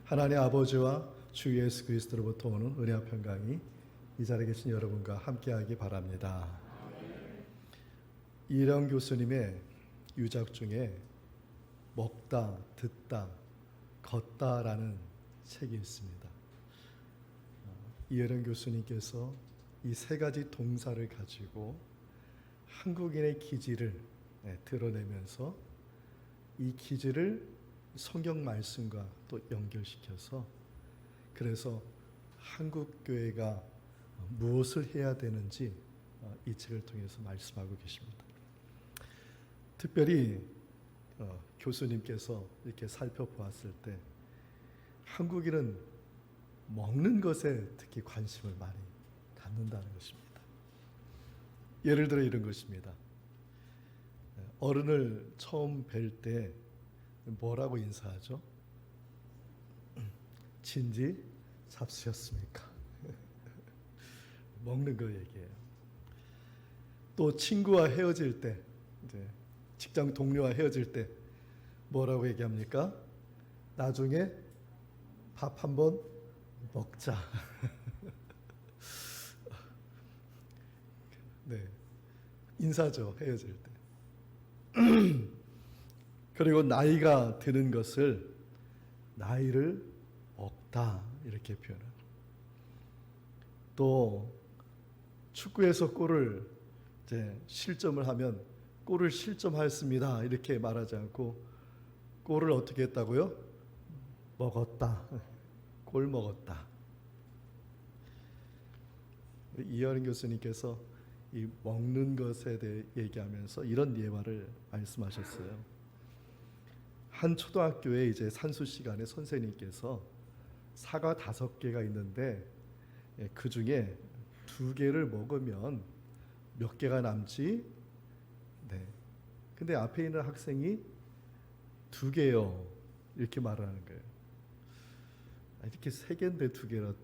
하나님 아버지와 주 예수 그리스도로부터 오는 은혜와 평강이 이 자리에 계신 여러분과 함께하기 바랍니다. 이령 교수님의 유작 중에 먹다, 듣다, 걷다라는 책이 있습니다. 이혜령 교수님께서 이 세 가지 동사를 가지고 한국인의 기질을 드러내면서 이 기질을 성경 말씀과 또 연결시켜서 그래서 한국 교회가 무엇을 해야 되는지 이 책을 통해서 말씀하고 계십니다. 특별히 교수님께서 이렇게 살펴보았을 때 한국인은 먹는 것에 특히 관심을 많이 갖는다는 것입니다. 예를 들어 이런 것입니다. 어른을 처음 뵐 때 뭐라고 인사하죠? 진지 잡수셨습니까? 먹는 거 얘기해요. 또 친구와 헤어질 때, 이제 직장 동료와 헤어질 때 뭐라고 얘기합니까? 나중에 밥 한번 먹자. 네, 인사죠, 헤어질 때. 그리고 나이가 드는 것을 나이를 먹다 이렇게 표현해요. 또 축구에서 골을 이제 실점을 하면 골을 실점하였습니다 이렇게 말하지 않고 골을 어떻게 했다고요? 먹었다. 골 먹었다. 이혜령 교수님께서 이 먹는 것에 대해 얘기하면서 이런 예화를 말씀하셨어요. 한 초등학교에 이제 산수 시간에 선생님께서 사과 5개가 있는데 그 중에 2개를 먹으면 몇 개가 남지? 네. 근데 앞에 있는 학생이 2개요. 이렇게 말하는 거예요. 이렇게 3개인데 2개라.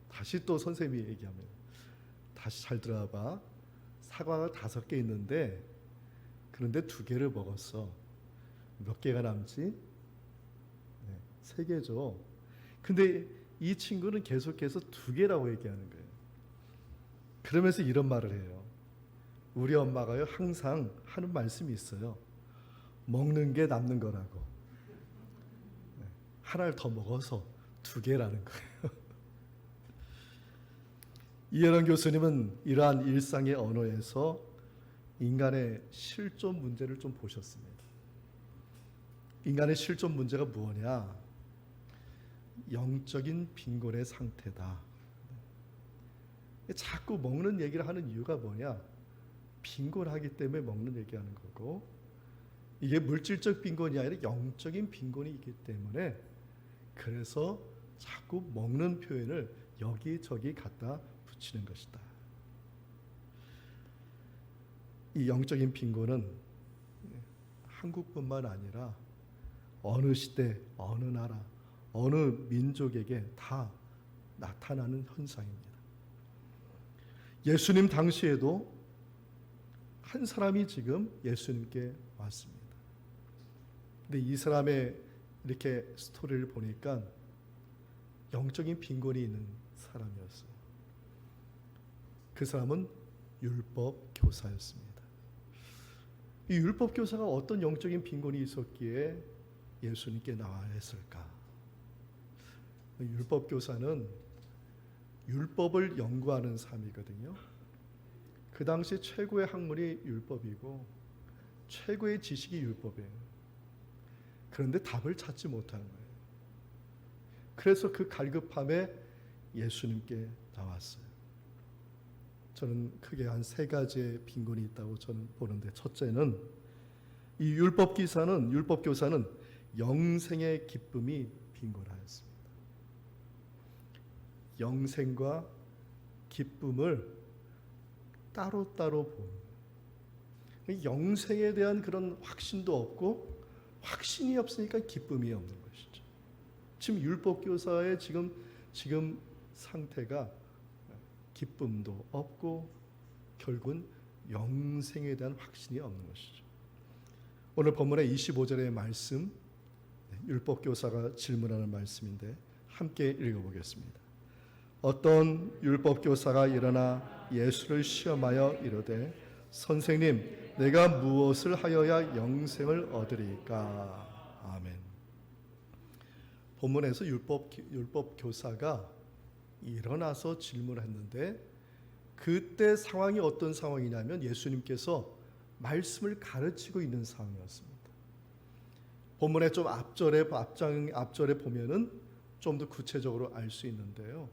다시 또 선생님이 얘기하면 다시 잘 들어봐. 사과가 5개 있는데 그런데 2개를 먹었어. 몇 개가 남지? 네, 3개죠. 근데 이 친구는 계속해서 2개라고 얘기하는 거예요. 그러면서 이런 말을 해요. 우리 엄마가요 항상 하는 말씀이 있어요. 먹는 게 남는 거라고. 네, 하나를 더 먹어서 2개라는 거예요. 이혜령 교수님은 이러한 일상의 언어에서 인간의 실존 문제를 좀 보셨습니다. 인간의 실존 문제가 무엇이냐? 영적인 빈곤의 상태다. 자꾸 먹는 얘기를 하는 이유가 뭐냐? 빈곤하기 때문에 먹는 얘기하는 거고 이게 물질적 빈곤이 아니라 영적인 빈곤이 있기 때문에 그래서 자꾸 먹는 표현을 여기저기 갖다 붙이는 것이다. 이 영적인 빈곤은 한국뿐만 아니라 어느 시대, 어느 나라, 어느 민족에게 다 나타나는 현상입니다. 예수님 당시에도 한 사람이 지금 예수님께 왔습니다. 근데 이 사람의 이렇게 스토리를 보니까 영적인 빈곤이 있는 사람이었어요. 그 사람은 율법 교사였습니다. 이 율법 교사가 어떤 영적인 빈곤이 있었기에 예수님께 나와야 했을까? 율법 교사는 율법을 연구하는 삶이거든요. 그 당시 최고의 학문이 율법이고 최고의 지식이 율법이에요. 그런데 답을 찾지 못하는 거예요. 그래서 그 갈급함에 예수님께 나왔어요. 저는 크게 한 3가지의 빈곤이 있다고 저는 보는데, 첫째는 이 율법 교사는 영생의 기쁨이 빈곤하였습니다. 영생과 기쁨을 따로따로 보는, 영생에 대한 그런 확신도 없고 확신이 없으니까 기쁨이 없는 것이죠. 지금 율법 교사의 지금 상태가 기쁨도 없고 결국은 영생에 대한 확신이 없는 것이죠. 오늘 본문의 25절의 말씀, 율법 교사가 질문하는 말씀인데 함께 읽어보겠습니다. 어떤 율법 교사가 일어나 예수를 시험하여 이르되 선생님 내가 무엇을 하여야 영생을 얻으리까? 아멘. 본문에서 율법 교사가 일어나서 질문했는데 그때 상황이 어떤 상황이냐면 예수님께서 말씀을 가르치고 있는 상황이었습니다. 본문의 좀 앞절에 보면은 좀 더 구체적으로 알 수 있는데요.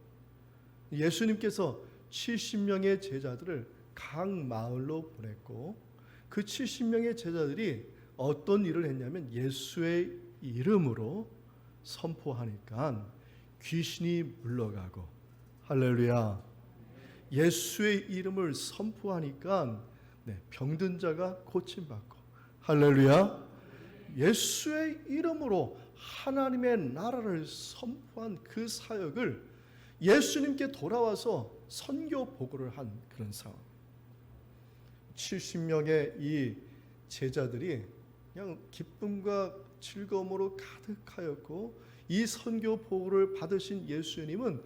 예수님께서 70명의 제자들을 각 마을로 보냈고 그 70명의 제자들이 어떤 일을 했냐면 예수의 이름으로 선포하니까 귀신이 물러가고, 할렐루야, 예수의 이름을 선포하니까 병든 자가 고침받고, 할렐루야, 예수의 이름으로 하나님의 나라를 선포한 그 사역을 예수님께 돌아와서 선교 보고를 한 그런 상황. 70명의 이 제자들이 그냥 기쁨과 즐거움으로 가득하였고, 이 선교 보고를 받으신 예수님은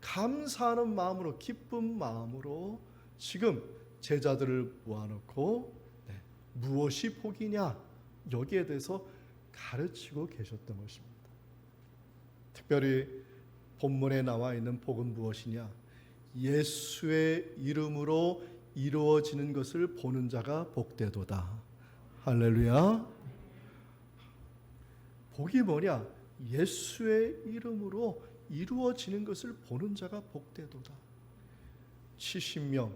감사하는 마음으로, 기쁜 마음으로 지금 제자들을 모아놓고 무엇이 복이냐 여기에 대해서 가르치고 계셨던 것입니다. 특별히 본문에 나와 있는 복은 무엇이냐? 예수의 이름으로 이루어지는 것을 보는 자가 복되도다. 할렐루야. 복이 뭐냐? 예수의 이름으로 이루어지는 것을 보는 자가 복되도다. 70명,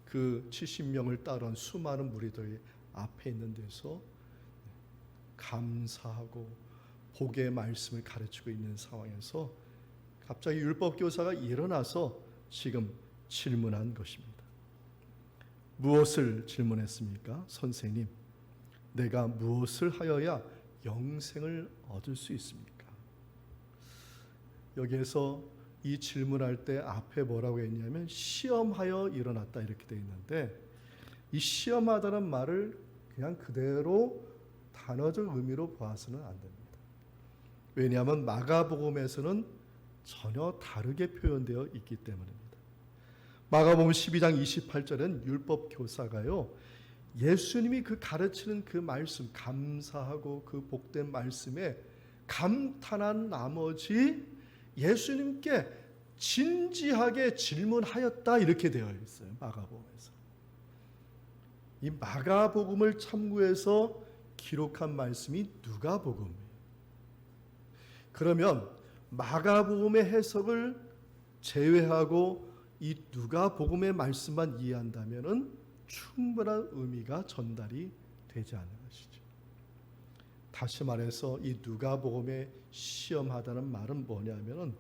그 70명을 따른 수많은 무리들이 앞에 있는 데서 감사하고 복의 말씀을 가르치고 있는 상황에서 갑자기 율법 교사가 일어나서 지금 질문한 것입니다. 무엇을 질문했습니까? 선생님, 내가 무엇을 하여야 영생을 얻을 수 있습니까? 여기에서 이 질문할 때 앞에 뭐라고 했냐면 시험하여 일어났다 이렇게 되어 있는데, 이 시험하다는 말을 그냥 그대로 단어적 의미로 봐서는 안 됩니다. 왜냐하면 마가복음에서는 전혀 다르게 표현되어 있기 때문입니다. 마가복음 12장 28절은 율법 교사가요, 예수님이 그 가르치는 그 말씀, 감사하고 그 복된 말씀에 감탄한 나머지 예수님께 진지하게 질문하였다 이렇게 되어 있어요. 마가복음에서. 이 마가복음을 참고해서 기록한 말씀이 누가복음이에요. 그러면 마가복음의 해석을 제외하고 이 누가복음의 말씀만 이해한다면은 충분한 의미가 전달이 되지 않는 것이죠. 다시 말해서 이 누가복음의 시험하다는 말은 뭐냐면은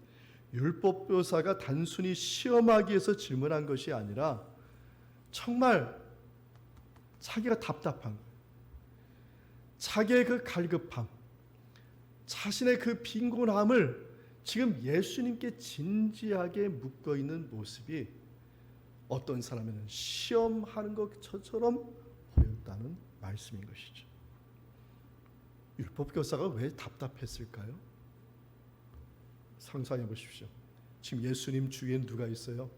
율법 교사가 단순히 시험하기 위해서 질문한 것이 아니라 정말 자기가 답답한 거예요. 자기의 그 갈급함, 자신의 그 빈곤함을 지금 예수님께 진지하게 묻고 있는 모습이 어떤 사람에는 시험하는 것처럼 보였다는 말씀인 것이죠. 율법 교사가 왜 답답했을까요? 상상해 보십시오. 지금 예수님 주위에 누가 있어요?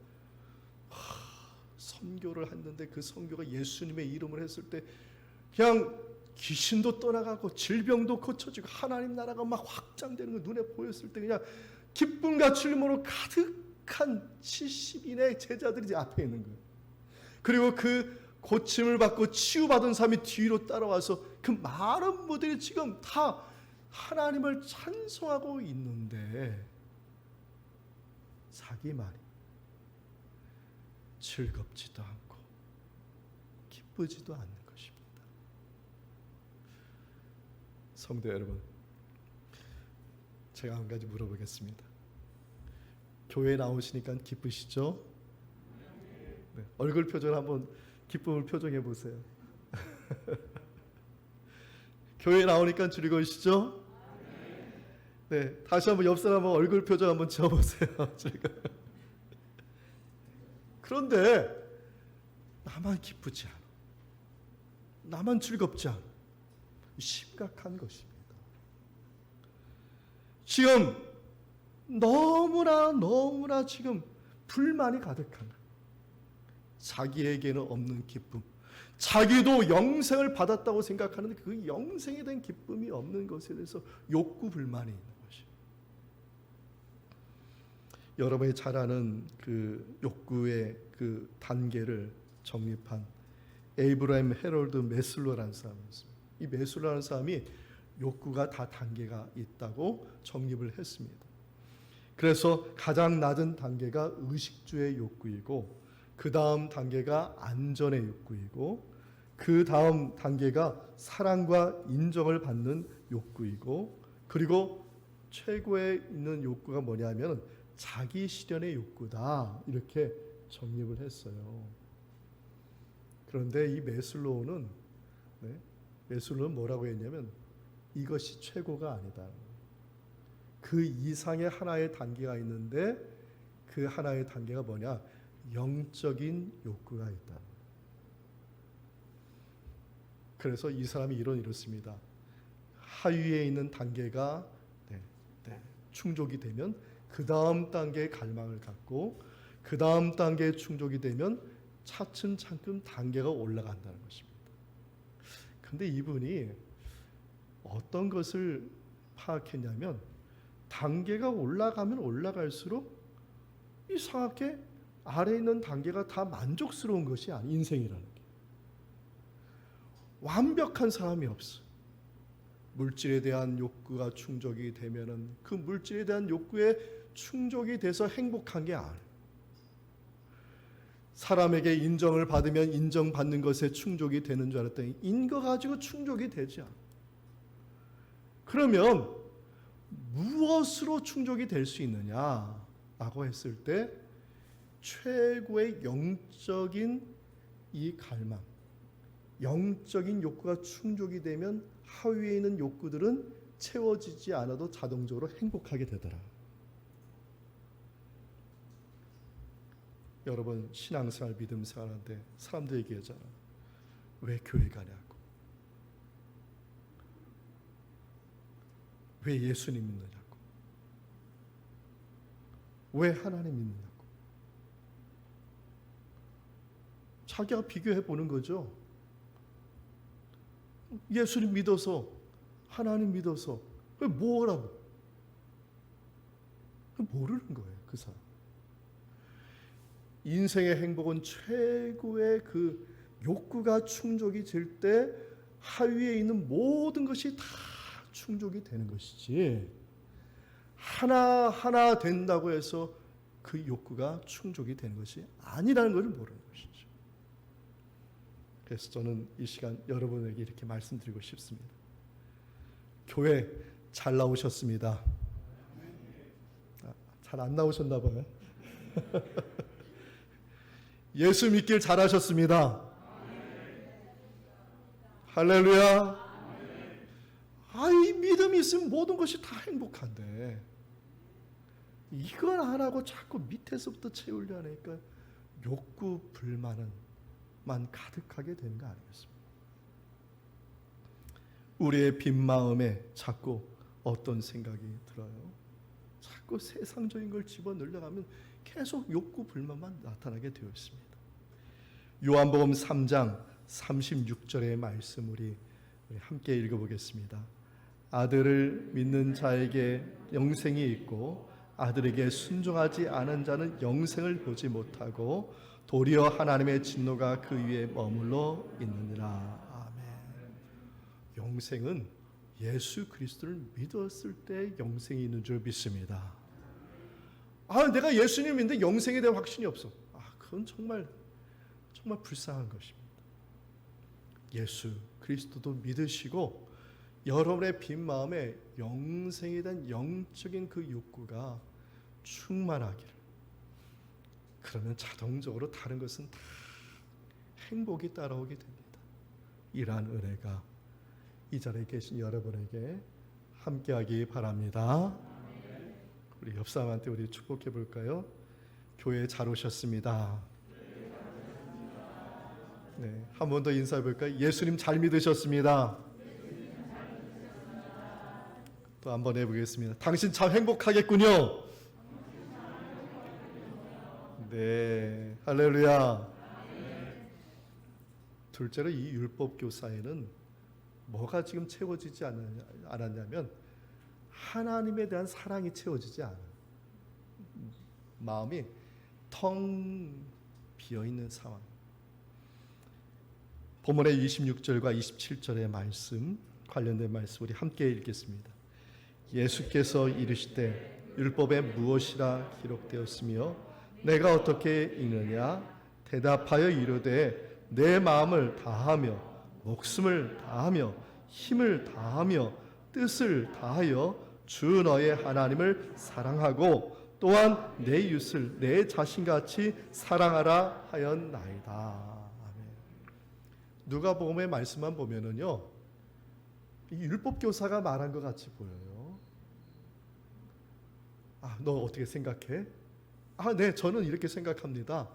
선교를 했는데 그 선교가 예수님의 이름을 했을 때 그냥 귀신도 떠나가고 질병도 고쳐지고 하나님 나라가 막 확장되는 거 눈에 보였을 때 그냥 기쁨과 즐거움으로 가득한 70인의 제자들이 이제 앞에 있는 거예요. 그리고 그 고침을 받고 치유받은 사람이 뒤로 따라와서 그 많은 무들이 지금 다 하나님을 찬송하고 있는데 자기 말이 즐겁지도 않고 기쁘지도 않는 것입니다. 성도 여러분, 제가 한 가지 물어보겠습니다. 교회에 나오시니까 기쁘시죠? 네, 얼굴 표정 한번 기쁨을 표정해 보세요. 교회에 나오니까 즐거우시죠? 네, 다시 한번 옆 사람 얼굴 표정 한번 지어보세요. 그런데 나만 기쁘지 않아, 나만 즐겁지 않아. 심각한 것입니다. 지금 너무나 지금 불만이 가득한 거예요. 자기에게는 없는 기쁨, 자기도 영생을 받았다고 생각하는데 그 영생에 대한 기쁨이 없는 것에 대해서 욕구 불만이 있는 것이에요. 여러분이 잘 아는 그 욕구의 그 단계를 정립한 에이브라임 헤럴드 메슬로라는 사람이 있습니다. 이 메슬로라는 사람이 욕구가 다 단계가 있다고 정립을 했습니다. 그래서 가장 낮은 단계가 의식주의 욕구이고, 그 다음 단계가 안전의 욕구이고, 그 다음 단계가 사랑과 인정을 받는 욕구이고, 그리고 최고에 있는 욕구가 뭐냐면 자기 실현의 욕구다, 이렇게 정립을 했어요. 그런데 이 메슬로우는 뭐라고 했냐면 이것이 최고가 아니다. 그 이상의 하나의 단계가 있는데 그 하나의 단계가 뭐냐? 영적인 욕구가 있다. 그래서 이 사람이 이렇습니다. 하위에 있는 단계가 충족이 되면 그 다음 단계의 갈망을 갖고, 그 다음 단계에 충족이 되면 차츰 단계가 올라간다는 것입니다. 그런데 이분이 어떤 것을 파악했냐면, 단계가 올라가면 올라갈수록 이상하게 아래에 있는 단계가 다 만족스러운 것이 아니, 인생이라는 게. 완벽한 사람이 없어. 물질에 대한 욕구가 충족이 되면은 그 물질에 대한 욕구에 충족이 돼서 행복한 게 아니에요. 사람에게 인정을 받으면 인정받는 것에 충족이 되는 줄 알았더니 인거 가지고 충족이 되지 않아. 그러면 무엇으로 충족이 될 수 있느냐라고 했을 때, 최고의 영적인 이 갈망, 영적인 욕구가 충족이 되면 하위에 있는 욕구들은 채워지지 않아도 자동적으로 행복하게 되더라. 여러분, 신앙생활, 믿음생활 하는데 사람들이 얘기하잖아. 왜 교회 가냐고, 왜 예수님 믿느냐고, 왜 하나님 믿느냐고. 자기가 비교해 보는 거죠. 예수님 믿어서, 하나님 믿어서 왜 뭐라고? 모르는 거예요, 그 사람. 인생의 행복은 최고의 그 욕구가 충족이 될 때 하위에 있는 모든 것이 다 충족이 되는 것이지, 하나하나 된다고 해서 그 욕구가 충족이 되는 것이 아니라는 것을 모르는 것이죠. 그래서 저는 이 시간 여러분에게 이렇게 말씀드리고 싶습니다. 교회 잘 나오셨습니다. 잘 안 나오셨나 봐요. 예수 믿길 잘하셨습니다. 할렐루야. 이 믿음이 있으면 모든 것이 다 행복한데 이걸 안 하고 자꾸 밑에서부터 채우려 하니까 욕구 불만은 만 가득하게 되는 거 아니겠습니까? 우리의 빈 마음에 자꾸 어떤 생각이 들어요? 자꾸 세상적인 걸 집어넣으려면 계속 욕구 불만만 나타나게 되어 있습니다. 요한복음 3장 36절의 말씀 우리 함께 읽어보겠습니다. 아들을 믿는 자에게 영생이 있고 아들에게 순종하지 않은 자는 영생을 보지 못하고 도리어 하나님의 진노가 그 위에 머물러 있느니라. 아멘. 영생은 예수 그리스도를 믿었을 때 영생이 있는 줄 믿습니다. 내가 예수님 믿는데 영생에 대한 확신이 없어. 그건 정말 불쌍한 것입니다. 예수 그리스도도 믿으시고 여러분의 빈 마음에 영생에 대한 영적인 그 욕구가 충만하기를, 그러면 자동적으로 다른 것은 다 행복이 따라오게 됩니다. 이러한 은혜가 이 자리에 계신 여러분에게 함께하기 바랍니다. 우리 옆 사람한테 우리 축복해 볼까요? 교회 잘 오셨습니다. 네, 한 번 더 인사해 볼까요? 예수님 잘 믿으셨습니다. 또 한번 해보겠습니다. 당신 참 행복하겠군요. 네, 할렐루야. 둘째로 이 율법 교사에는 뭐가 지금 채워지지 않았냐면 하나님에 대한 사랑이 채워지지 않아요. 마음이 텅 비어있는 상황. 본문의 26절과 27절의 말씀, 관련된 말씀 우리 함께 읽겠습니다. 예수께서 이르시되 율법에 무엇이라 기록되었으며 내가 어떻게 읽느냐? 대답하여 이르되 내 마음을 다하며 목숨을 다하며 힘을 다하며 뜻을 다하여 주 너의 하나님을 사랑하고 또한 내 이웃을 내 자신같이 사랑하라 하였나이다. 누가복음의 말씀만 보면은요, 이 율법 교사가 말한 것 같이 보여요. 너 어떻게 생각해? 네, 저는 이렇게 생각합니다.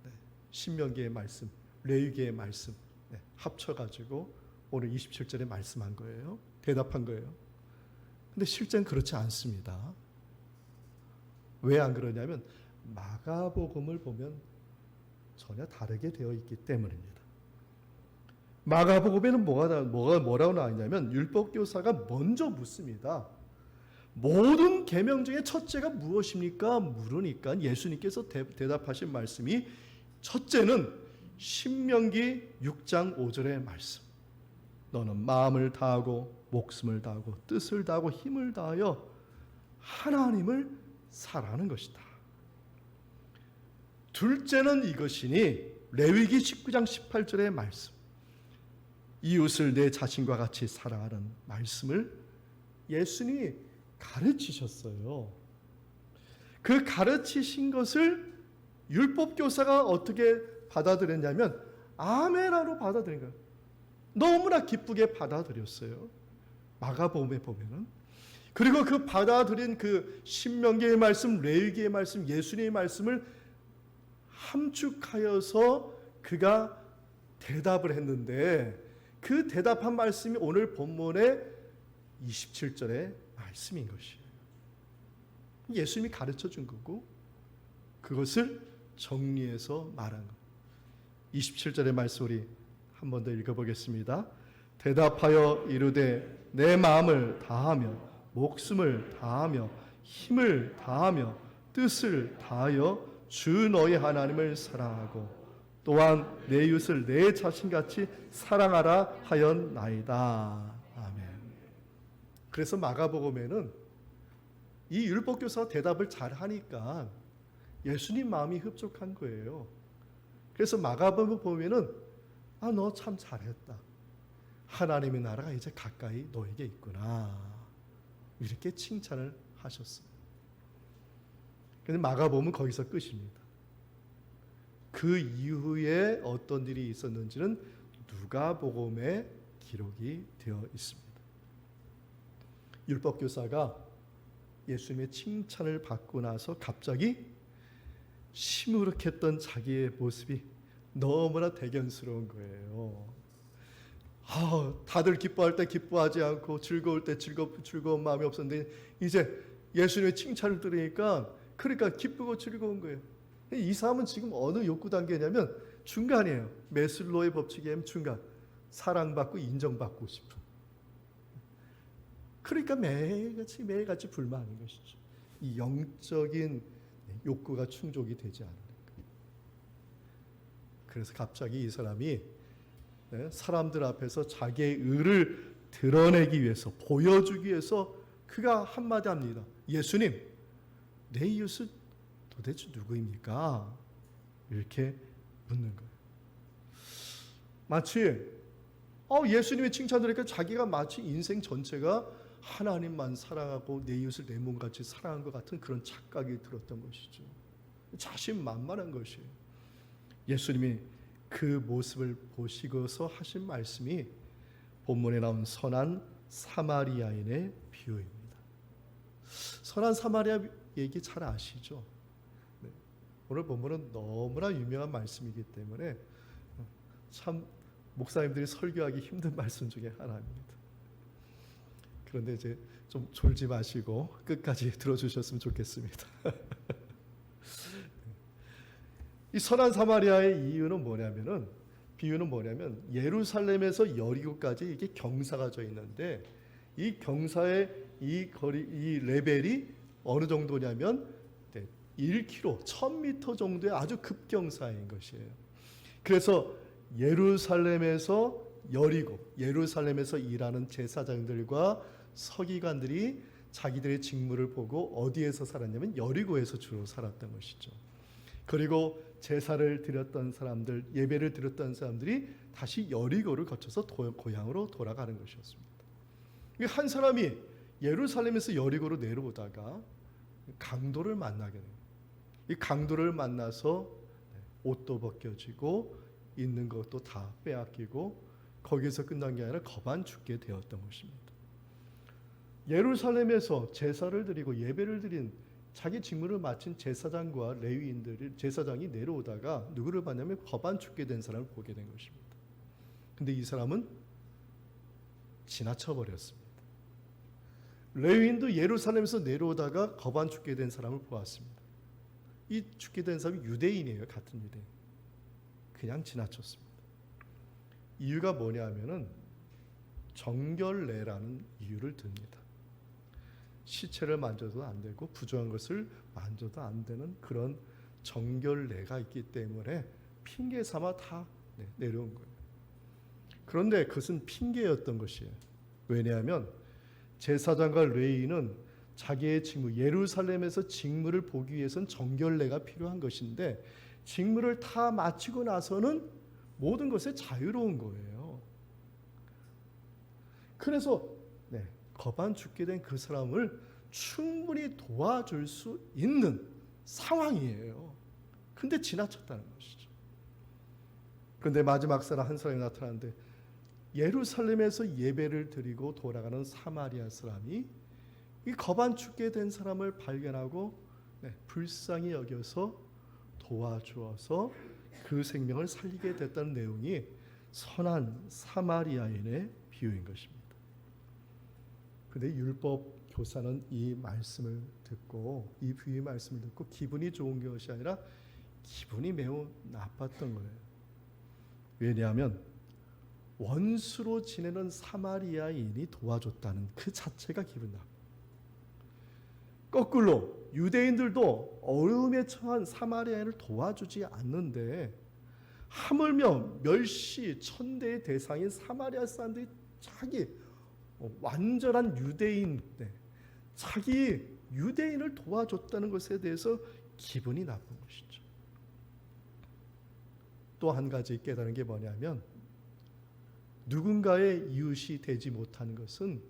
네, 신명기의 말씀, 레위기의 말씀 합쳐가지고 오늘 27절에 말씀한 거예요. 대답한 거예요. 근데 실제는 그렇지 않습니다. 왜 안 그러냐면 마가복음을 보면 전혀 다르게 되어 있기 때문입니다. 마가복음에는 뭐라고 나왔냐면 율법교사가 먼저 묻습니다. 모든 계명 중에 첫째가 무엇입니까? 물으니까 예수님께서 대답하신 말씀이 첫째는 신명기 6장 5절의 말씀. 너는 마음을 다하고 목숨을 다하고 뜻을 다하고 힘을 다하여 하나님을 사랑하는 것이다. 둘째는 이것이니 레위기 19장 18절의 말씀. 이웃을 내 자신과 같이 사랑하는 말씀을 예수님이 가르치셨어요. 그 가르치신 것을 율법교사가 어떻게 받아들였냐면 아멘으로 받아들인 거예요. 너무나 기쁘게 받아들였어요. 마가복음에 보면은. 그리고 그 받아들인 그 신명기의 말씀, 레위기의 말씀, 예수님의 말씀을 함축하여서 그가 대답을 했는데 그 대답한 말씀이 오늘 본문의 27절의 말씀인 것이에요. 예수님이 가르쳐 준 거고 그것을 정리해서 말한 것. 27절의 말씀 우리 한 번 더 읽어보겠습니다. 대답하여 이르되 내 마음을 다하며 목숨을 다하며 힘을 다하며 뜻을 다하여 주 너의 하나님을 사랑하고 또한 내 이웃을 내 자신같이 사랑하라 하였나이다. 아멘. 그래서 마가복음에는 이 율법교사가 대답을 잘하니까 예수님 마음이 흡족한 거예요. 그래서 마가복음 보면은 너 참 잘했다. 하나님의 나라가 이제 가까이 너에게 있구나. 이렇게 칭찬을 하셨어요. 그런데 마가복음은 거기서 끝입니다. 그 이후에 어떤 일이 있었는지는 누가복음에 기록이 되어 있습니다. 율법교사가 예수님의 칭찬을 받고 나서 갑자기 시무룩했던 자기의 모습이 너무나 대견스러운 거예요. 다들 기뻐할 때 기뻐하지 않고 즐거울 때 즐거운 마음이 없었는데 이제 예수님의 칭찬을 들으니까 그러니까 기쁘고 즐거운 거예요. 이 사람은 지금 어느 욕구 단계냐면 중간이에요. 메슬로의 법칙에 의하면 중간. 사랑받고 인정받고 싶은. 그러니까 매일같이 불만인 것이죠. 이 영적인 욕구가 충족이 되지 않으니까. 그래서 갑자기 이 사람이 사람들 앞에서 자기의 의를 드러내기 위해서 보여주기 위해서 그가 한마디 합니다. 예수님, 내 이웃은 도대체 누구입니까? 이렇게 묻는 거예요. 마치 예수님의 칭찬 들으니까 자기가 마치 인생 전체가 하나님만 사랑하고 내 이웃을 내 몸같이 사랑한 것 같은 그런 착각이 들었던 것이죠. 자신만만한 것이에요. 예수님이 그 모습을 보시고서 하신 말씀이 본문에 나온 선한 사마리아인의 비유입니다. 선한 사마리아 얘기 잘 아시죠? 네. 오늘 본문은 너무나 유명한 말씀이기 때문에 참 목사님들이 설교하기 힘든 말씀 중에 하나입니다. 그런데 이제 좀 졸지 마시고 끝까지 들어주셨으면 좋겠습니다. 이 선한 사마리아의 비유는 뭐냐면 예루살렘에서 여리고까지 이게 경사가 져 있는데 이 경사의 이 레벨이 어느 정도냐면 1km, 1000m 정도의 아주 급경사인 것이에요. 그래서 예루살렘에서 여리고, 예루살렘에서 일하는 제사장들과 서기관들이 자기들의 직무를 보고 어디에서 살았냐면 여리고에서 주로 살았던 것이죠. 그리고 제사를 드렸던 사람들, 예배를 드렸던 사람들이 다시 여리고를 거쳐서 고향으로 돌아가는 것이었습니다. 한 사람이 예루살렘에서 여리고로 내려오다가 강도를 만나게 됩니다. 이 강도를 만나서 옷도 벗겨지고 있는 것도 다 빼앗기고 거기서 끝난 게 아니라 거반 죽게 되었던 것입니다. 예루살렘에서 제사를 드리고 예배를 드린 자기 직무를 마친 제사장과 레위인들이 제사장이 내려오다가 누구를 봤냐면 거반 죽게 된 사람을 보게 된 것입니다. 근데 이 사람은 지나쳐 버렸습니다. 레위인도 예루살렘에서 내려오다가 거반 죽게 된 사람을 보았습니다. 이 죽게 된 사람이 유대인이에요. 같은 유대인. 그냥 지나쳤습니다. 이유가 뭐냐면은 정결례라는 이유를 듭니다. 시체를 만져도 안 되고 부정한 것을 만져도 안 되는 그런 정결례가 있기 때문에 핑계 삼아 다 내려온 거예요. 그런데 그것은 핑계였던 것이에요. 왜냐하면 제사장과 레위인은 자기의 직무, 예루살렘에서 직무를 보기 위해서는 정결례가 필요한 것인데 직무를 다 마치고 나서는 모든 것에 자유로운 거예요. 그래서 거반 죽게 된 그 사람을 충분히 도와줄 수 있는 상황이에요. 근데 지나쳤다는 것이죠. 그런데 마지막 사람 한 사람이 나타나는데 예루살렘에서 예배를 드리고 돌아가는 사마리아 사람이 이 거반 죽게 된 사람을 발견하고 불쌍히 여겨서 도와주어서 그 생명을 살리게 됐다는 내용이 선한 사마리아인의 비유인 것입니다. 그런데 율법 교사는 이 말씀을 듣고 이 비유의 말씀을 듣고 기분이 좋은 것이 아니라 기분이 매우 나빴던 거예요. 왜냐하면 원수로 지내는 사마리아인이 도와줬다는 그 자체가 기분 나빠. 거꾸로 유대인들도 어려움에 처한 사마리아인을 도와주지 않는데 하물며 멸시 천대의 대상인 사마리아 사람들이 자기 완전한 유대인, 자기 유대인을 도와줬다는 것에 대해서 기분이 나쁜 것이죠. 또 한 가지 깨달은 게 뭐냐면 누군가의 이웃이 되지 못하는 것은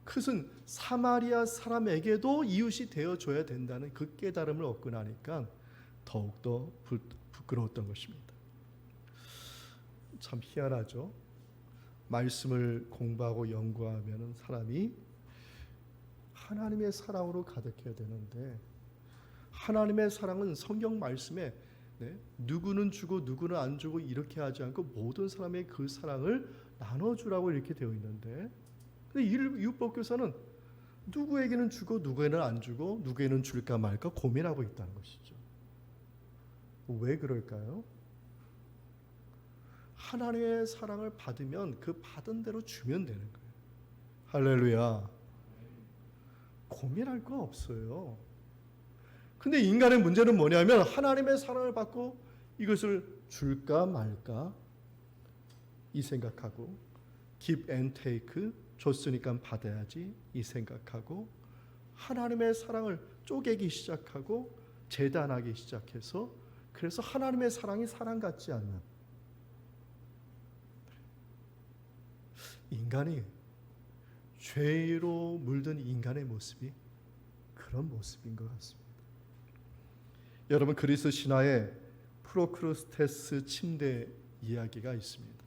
그것은 사마리아 사람에게도 이웃이 되어줘야 된다는 그 깨달음을 얻고 나니까 더욱더 부끄러웠던 것입니다. 참 희한하죠. 말씀을 공부하고 연구하면 사람이 하나님의 사랑으로 가득해야 되는데 하나님의 사랑은 성경 말씀에 누구는 주고 누구는 안 주고 이렇게 하지 않고 모든 사람의 그 사랑을 나눠주라고 이렇게 되어 있는데 근데 율법교사는 누구에게는 주고 누구에게는 안 주고 누구에게는 줄까 말까 고민하고 있다는 것이죠. 왜 그럴까요? 하나님의 사랑을 받으면 그 받은 대로 주면 되는 거예요. 할렐루야. 고민할 거 없어요. 근데 인간의 문제는 뭐냐면 하나님의 사랑을 받고 이것을 줄까 말까 이 생각하고 give and take 줬으니까 받아야지 이 생각하고 하나님의 사랑을 쪼개기 시작하고 재단하기 시작해서 그래서 하나님의 사랑이 사랑 같지 않는 인간이 죄로 물든 인간의 모습이 그런 모습인 것 같습니다. 여러분 그리스 신화에 프로크루스테스 침대 이야기가 있습니다.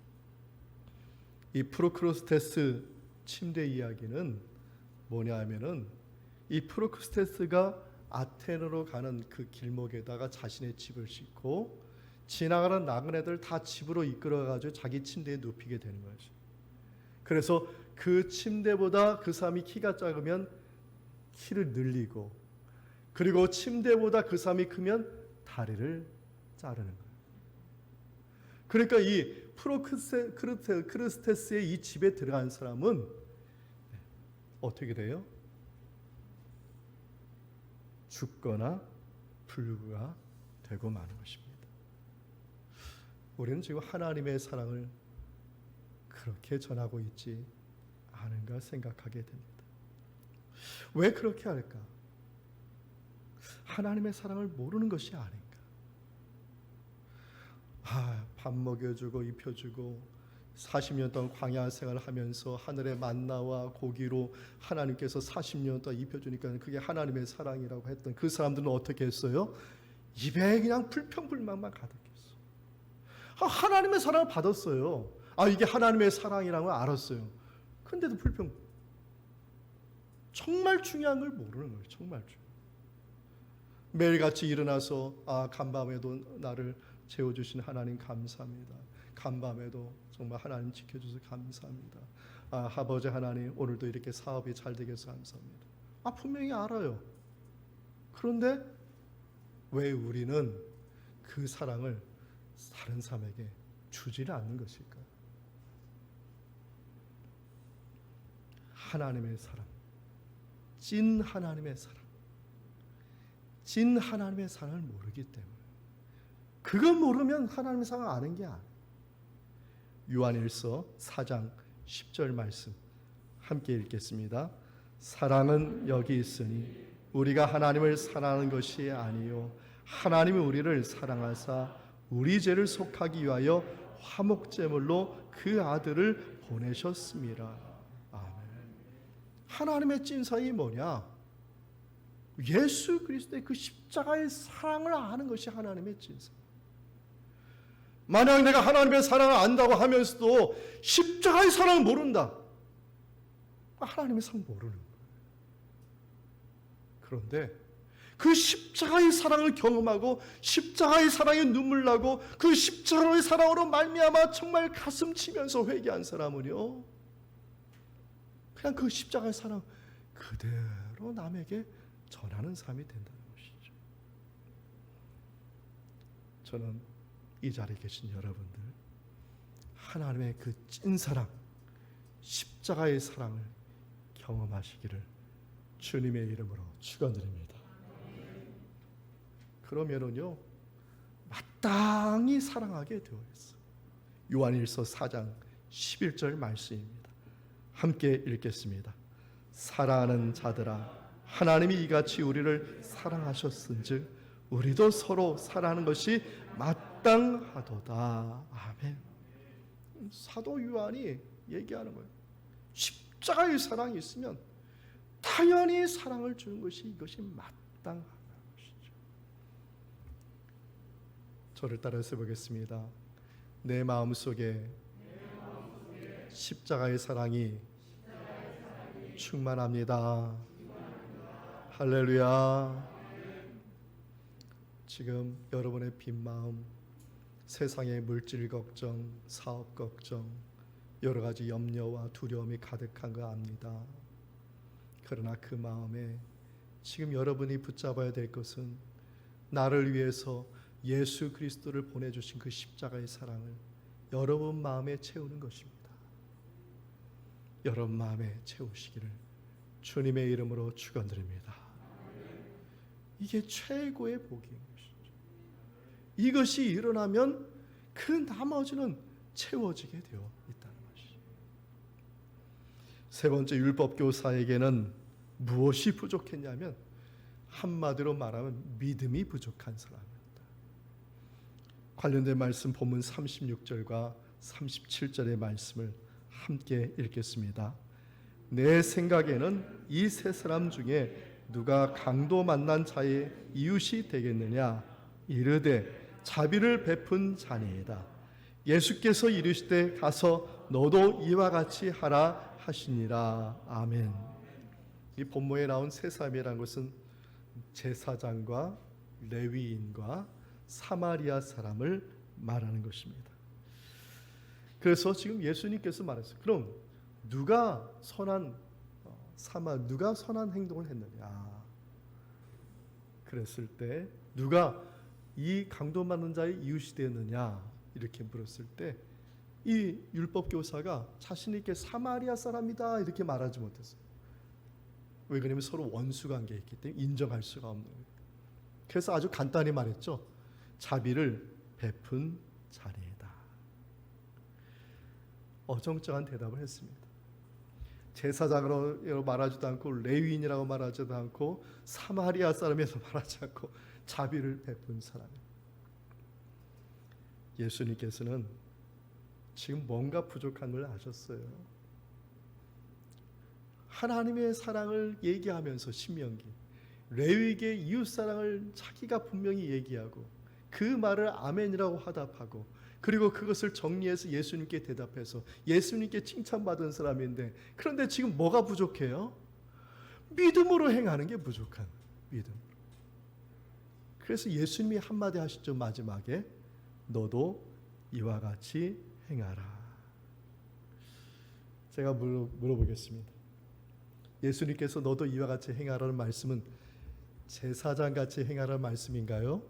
이 프로크루스테스 침대 이야기는 뭐냐 하면은 이 프로크루스테스가 아테네로 가는 그 길목에다가 자신의 집을 짓고 지나가는 나그네들 다 집으로 이끌어가지고 자기 침대에 눕히게 되는 거죠. 그래서 그 침대보다 그 사람이 키가 작으면 키를 늘리고, 그리고 침대보다 그 사람이 크면 다리를 자르는 거예요. 그러니까 이 프로크르스테스의 이 집에 들어간 사람은 어떻게 돼요? 죽거나 불구가 되고 마는 것입니다. 우리는 지금 하나님의 사랑을 그렇게 전하고 있지 않은가 생각하게 됩니다. 왜 그렇게 할까? 하나님의 사랑을 모르는 것이 아닌가? 밥 먹여주고 입혀주고 40년 동안 광야 생활을 하면서 하늘의 만나와 고기로 하나님께서 40년 동안 입혀주니까 그게 하나님의 사랑이라고 했던 그 사람들은 어떻게 했어요? 입에 그냥 불평불만만 가득했어. 하나님의 사랑을 받았어요. 이게 하나님의 사랑이라는 걸 알았어요. 근데도 불평. 정말 중요한 걸 모르는 거예요. 정말 중요한. 매일같이 일어나서 간밤에도 나를 재워주신 하나님 감사합니다. 간밤에도 정말 하나님 지켜주셔서 감사합니다. 아버지 하나님, 오늘도 이렇게 사업이 잘 되게 해서 감사합니다. 분명히 알아요. 그런데 왜 우리는 그 사랑을 다른 사람에게 주지를 않는 것일까? 하나님의 사랑, 찐 하나님의 사랑, 찐 하나님의 사랑을 모르기 때문에, 그걸 모르면 하나님의 사랑을 아는 게 아니에요. 요한일서 4장 10절 말씀 함께 읽겠습니다. 사랑은 여기 있으니 우리가 하나님을 사랑하는 것이 아니요 하나님이 우리를 사랑하사 우리 죄를 속하기 위하여 화목제물로 그 아들을 보내셨습니다. 아멘. 하나님의 찐사랑이 뭐냐? 예수 그리스도의 그 십자가의 사랑을 아는 것이 하나님의 찐사랑. 만약 내가 하나님의 사랑을 안다고 하면서도 십자가의 사랑을 모른다, 하나님의 사랑 모르는 거예요. 그런데 그 십자가의 사랑을 경험하고 십자가의 사랑에 눈물 나고 그 십자가의 사랑으로 말미암아 정말 가슴 치면서 회개한 사람은요, 그냥 그 십자가의 사랑 그대로 남에게 전하는 삶이 된다는 것이죠. 저는 이 자리에 계신 여러분들, 하나님의 그 찐사랑, 십자가의 사랑을 경험하시기를 주님의 이름으로 축원드립니다. 그러면은요, 마땅히 사랑하게 되어 있어요. 요한일서 4장 11절 말씀입니다. 함께 읽겠습니다. 사랑하는 자들아, 하나님이 이같이 우리를 사랑하셨은즉 우리도 서로 사랑하는 것이 마땅하도다. 아멘. 사도 요한이 얘기하는 거예요. 십자가의 사랑이 있으면 당연히 사랑을 주는 것이 이것이 마땅하다는 것이죠. 저를 따라서 보겠습니다. 내 마음속에 십자가의 사랑이 충만합니다. 할렐루야. 지금 여러분의 빈 마음, 세상의 물질 걱정, 사업 걱정, 여러 가지 염려와 두려움이 가득한 거 압니다. 그러나 그 마음에 지금 여러분이 붙잡아야 될 것은 나를 위해서 예수 그리스도를 보내주신 그 십자가의 사랑을 여러분 마음에 채우는 것입니다. 여러분 마음에 채우시기를 주님의 이름으로 축원드립니다. 이게 최고의 복인 것이죠. 이것이 일어나면 그 나머지는 채워지게 되어 있다는 것이죠. 세 번째, 율법 교사에게는 무엇이 부족했냐면 한마디로 말하면 믿음이 부족한 사람이었다. 관련된 말씀 본문 36절과 37절의 말씀을 함께 읽겠습니다. 내 생각에는 이 세 사람 중에 누가 강도 만난 자의 이웃이 되겠느냐? 이르되 자비를 베푼 자니이다. 예수께서 이르시되 가서 너도 이와 같이 하라 하시니라. 아멘. 이 본문에 나온 세 사람이라는 것은 제사장과 레위인과 사마리아 사람을 말하는 것입니다. 그래서 지금 예수님께서 말했어요. 그럼 누가 선한 누가 선한 행동을 했느냐? 그랬을 때 누가 이 강도받는 자의 이웃이 되었느냐? 이렇게 물었을 때 이 율법 교사가 자신 있게 사마리아 사람이다 이렇게 말하지 못했어요. 왜 그러냐면 서로 원수 관계에 있기 때문에 인정할 수가 없는 거예요. 그래서 아주 간단히 말했죠. 자비를 베푼 자리이다. 어정쩡한 대답을 했습니다. 제사장으로 말하지도 않고 레위인이라고 말하지도 않고 사마리아 사람에서 말하지 않고 자비를 베푼 사람이에요. 예수님께서는 지금 뭔가 부족한 걸 아셨어요. 하나님의 사랑을 얘기하면서 신명기 레위기의 이웃사랑을 자기가 분명히 얘기하고 그 말을 아멘이라고 화답하고 그리고 그것을 정리해서 예수님께 대답해서 예수님께 칭찬받은 사람인데 그런데 지금 뭐가 부족해요? 믿음으로 행하는 게 부족한 믿음. 그래서 예수님이 한마디 하시죠. 마지막에 너도 이와 같이 행하라. 제가 물어보겠습니다. 예수님께서 너도 이와 같이 행하라는 말씀은 제사장같이 행하라는 말씀인가요?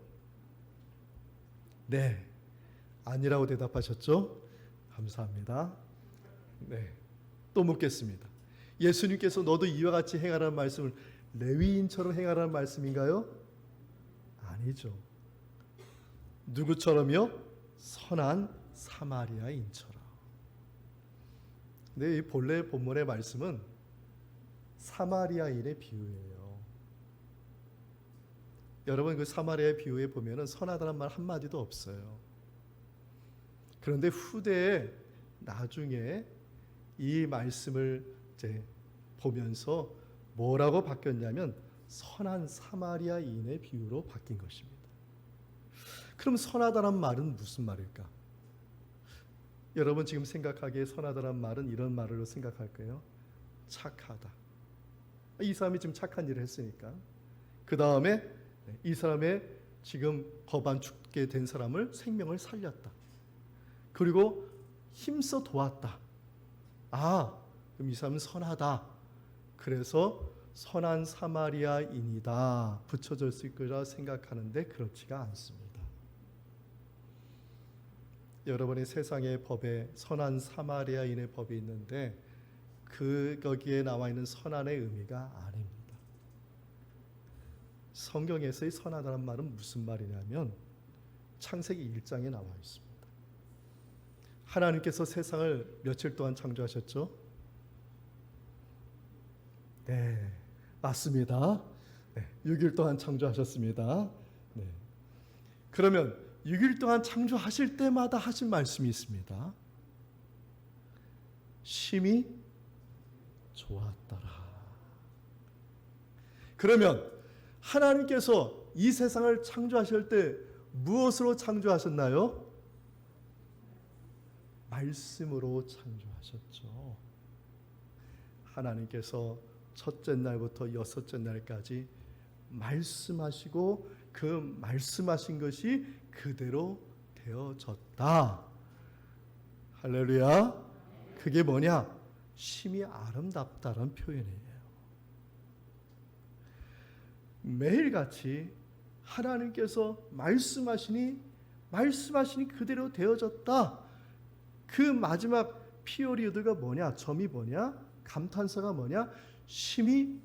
네, 아니라고 대답하셨죠? 감사합니다. 네, 또 묻겠습니다. 예수님께서 너도 이와 같이 행하라는 말씀을 레위인처럼 행하라는 말씀인가요? 아니죠. 누구처럼요? 선한 사마리아인처럼. 근데 이 본래 본문의 말씀은 사마리아인의 비유예요. 여러분 그 사마리아의 비유에 보면은 선하다는 말 한마디도 없어요. 그런데 후대에 나중에 이 말씀을 이제 보면서 뭐라고 바뀌었냐면 선한 사마리아인의 비유로 바뀐 것입니다. 그럼 선하다는 말은 무슨 말일까? 여러분 지금 생각하기에 선하다는 말은 이런 말로 생각할 거예요. 착하다. 이 사람이 지금 착한 일을 했으니까. 그 다음에 이 사람의 지금 법안 죽게 된 사람을 생명을 살렸다. 그리고 힘써 도왔다. 아, 그럼 이 사람은 선하다. 그래서 선한 사마리아인이다 붙여질 거라 생각하는데 그렇지가 않습니다. 여러분의 세상의 법에 선한 사마리아인의 법이 있는데 거기에 나와 있는 선한의 의미가 아닙니다. 성경에서의 선하다는 말은 무슨 말이냐면 창세기 1장에 나와 있습니다. 하나님께서 세상을 며칠 동안 창조하셨죠? 네, 맞습니다. 네, 6일 동안 창조하셨습니다. 네. 그러면 6일 동안 창조하실 때마다 하신 말씀이 있습니다. 심히 좋았더라. 그러면 하나님께서 이 세상을 창조하실 때 무엇으로 창조하셨나요? 말씀으로 창조하셨죠. 하나님께서 첫째 날부터 여섯째 날까지 말씀하시고 그 말씀하신 것이 그대로 되어졌다. 할렐루야. 그게 뭐냐? 심히 아름답다는 표현이에요. 매일같이 하나님께서 말씀하시니 그대로 되어졌다. 그 마지막 피어리어드가 뭐냐? 점이 뭐냐? 감탄사가 뭐냐? 심히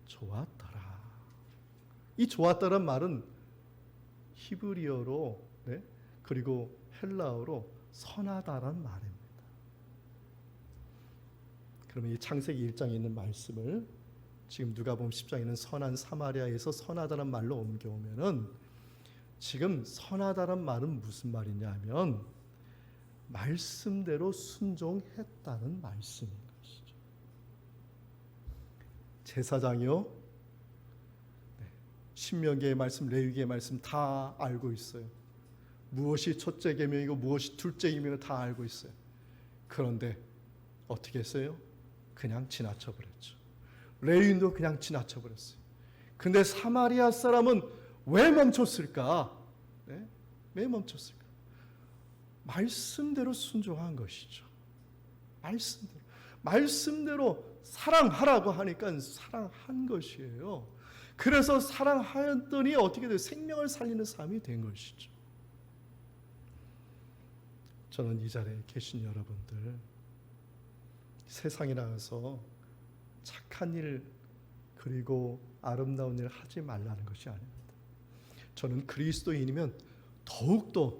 좋았더라. 이 좋았다란 말은 히브리어로 그리고 헬라어로 선하다란 말입니다. 그러면 이 창세기 1장에 있는 말씀을 지금 누가복음 10장에 있는 선한 사마리아에서 선하다란 말로 옮겨오면은 지금 선하다란 말은 무슨 말이냐면 말씀대로 순종했다는 말씀인 것이죠. 제사장이요, 신명기의 말씀, 레위기의 말씀 다 알고 있어요. 무엇이 첫째 계명이고 무엇이 둘째 계명이고 다 알고 있어요. 그런데 어떻게 했어요? 그냥 지나쳐버렸죠. 레위인도 그냥 지나쳐버렸어요. 근데 사마리아 사람은 왜 멈췄을까? 네? 왜 멈췄을까? 말씀대로 순종한 것이죠. 말씀대로. 말씀대로 사랑하라고 하니까 사랑한 것이에요. 그래서 사랑하였더니 어떻게 돼요? 생명을 살리는 삶이 된 것이죠. 저는 이 자리에 계신 여러분들, 세상에 나가서 착한 일 그리고 아름다운 일을 하지 말라는 것이 아닙니다. 저는 그리스도인이면 더욱더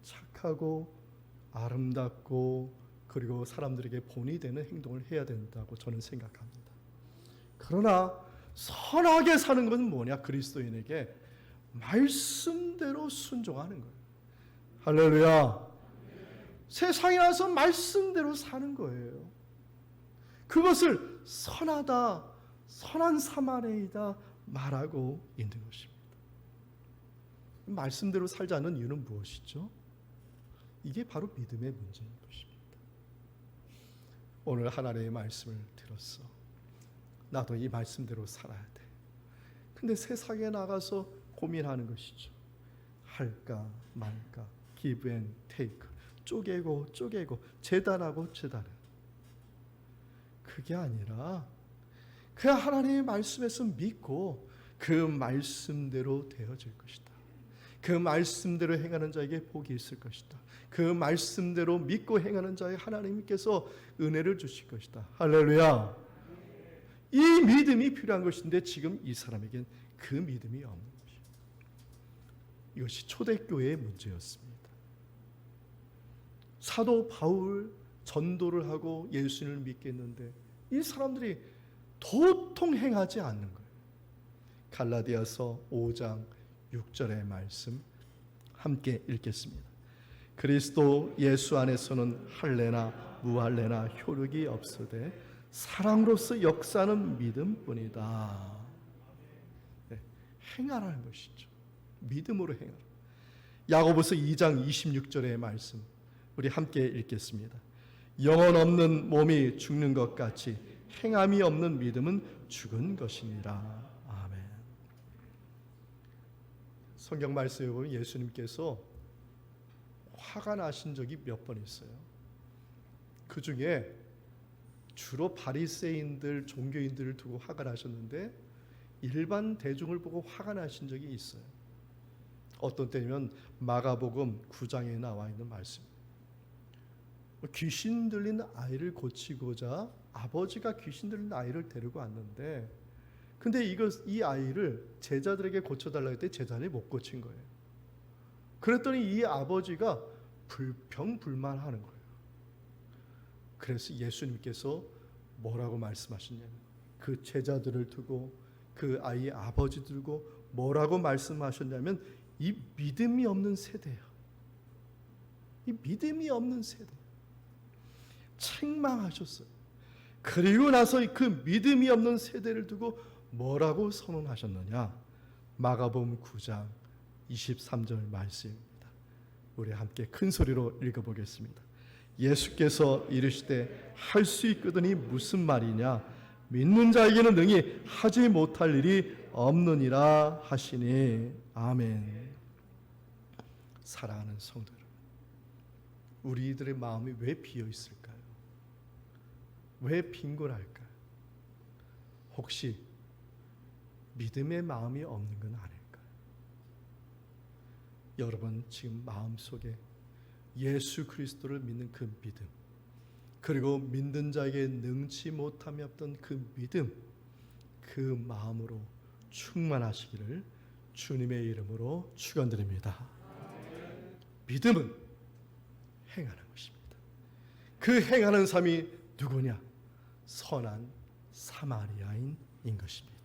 착하고 아름답고 그리고 사람들에게 본이 되는 행동을 해야 된다고 저는 생각합니다. 그러나 선하게 사는 것은 뭐냐? 그리스도인에게 말씀대로 순종하는 거예요. 할렐루야. 세상에 나서 말씀대로 사는 거예요. 그것을 선하다, 선한 사마리아이다 말하고 있는 것입니다. 말씀대로 살지 않는 이유는 무엇이죠? 이게 바로 믿음의 문제인 것입니다. 오늘 하나님의 말씀을 들었어. 나도 이 말씀대로 살아야 돼. 근데 세상에 나가서 고민하는 것이죠. 할까 말까, give and take, 쪼개고 재단하고 재단해. 그게 아니라 그냥 하나님의 말씀에서 믿고 그 말씀대로 되어질 것이다. 그 말씀대로 행하는 자에게 복이 있을 것이다. 그 말씀대로 믿고 행하는 자에게 하나님께서 은혜를 주실 것이다. 할렐루야. 이 믿음이 필요한 것인데 지금 이 사람에겐 그 믿음이 없는 것이에요. 이것이 초대교회의 문제였습니다. 사도 바울 전도를 하고 예수님을 믿겠는데 이 사람들이 도통 행하지 않는 거예요. 갈라디아서 5장 6절의 말씀 함께 읽겠습니다. 그리스도 예수 안에서는 할례나 무할례나 효력이 없으되 사랑으로서 역사하는 믿음뿐이다. 네, 행하라는 것이죠. 믿음으로 행하라. 야고보서 2장 26절의 말씀 우리 함께 읽겠습니다. 영혼 없는 몸이 죽는 것 같이 행함이 없는 믿음은 죽은 것이니라. 아멘. 성경 말씀에 보면 예수님께서 화가 나신 적이 몇 번 있어요. 그 중에 주로 바리새인들, 종교인들을 두고 화가 나셨는데 일반 대중을 보고 화가 나신 적이 있어요. 어떤 때면 마가복음 9장에 나와 있는 말씀입니다. 귀신 들린 아이를 고치고자 아버지가 귀신 들린 아이를 데리고 왔는데 근데 이 아이를 제자들에게 고쳐달라고 했더니 제자들이 못 고친 거예요. 그랬더니 이 아버지가 불평불만하는 거예요. 그래서 예수님께서 뭐라고 말씀하시냐면 그 제자들을 두고 그 아이의 아버지 두고 뭐라고 말씀하셨냐면 이 믿음이 없는 세대야. 이 믿음이 없는 세대. 책망하셨어요. 그리고 나서 그 믿음이 없는 세대를 두고 뭐라고 선언하셨느냐? 마가복음 9장 23절 말씀입니다. 우리 함께 큰 소리로 읽어보겠습니다. 예수께서 이르시되 할 수 있거든이 무슨 말이냐? 믿는 자에게는 능히 하지 못할 일이 없느니라 하시니. 아멘. 사랑하는 성도 여러분, 우리들의 마음이 왜 비어 있을까요? 왜 빈곤할까요? 혹시 믿음의 마음이 없는 건 아닐까요? 여러분 지금 마음속에 예수 그리스도를 믿는 그 믿음, 그리고 믿는 자에게 능치 못함이 없던 그 믿음, 그 마음으로 충만하시기를 주님의 이름으로 축원드립니다. 믿음은 행하는 것입니다. 그 행하는 삶이 누구냐? 선한 사마리아인인 것입니다.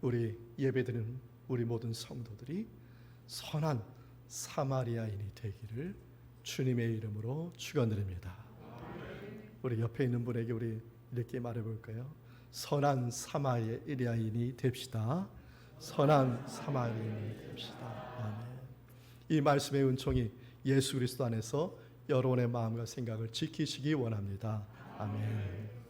우리 예배드리는 우리 모든 성도들이 선한 사마리아인이 되기를 주님의 이름으로 축원드립니다. 우리 옆에 있는 분에게 우리 이렇게 말해볼까요? 선한 사마리아인이 됩시다. 선한 사마리아인이 됩시다. 아멘. 이 말씀의 은총이 예수 그리스도 안에서 여러분의 마음과 생각을 지키시기 원합니다. 아멘.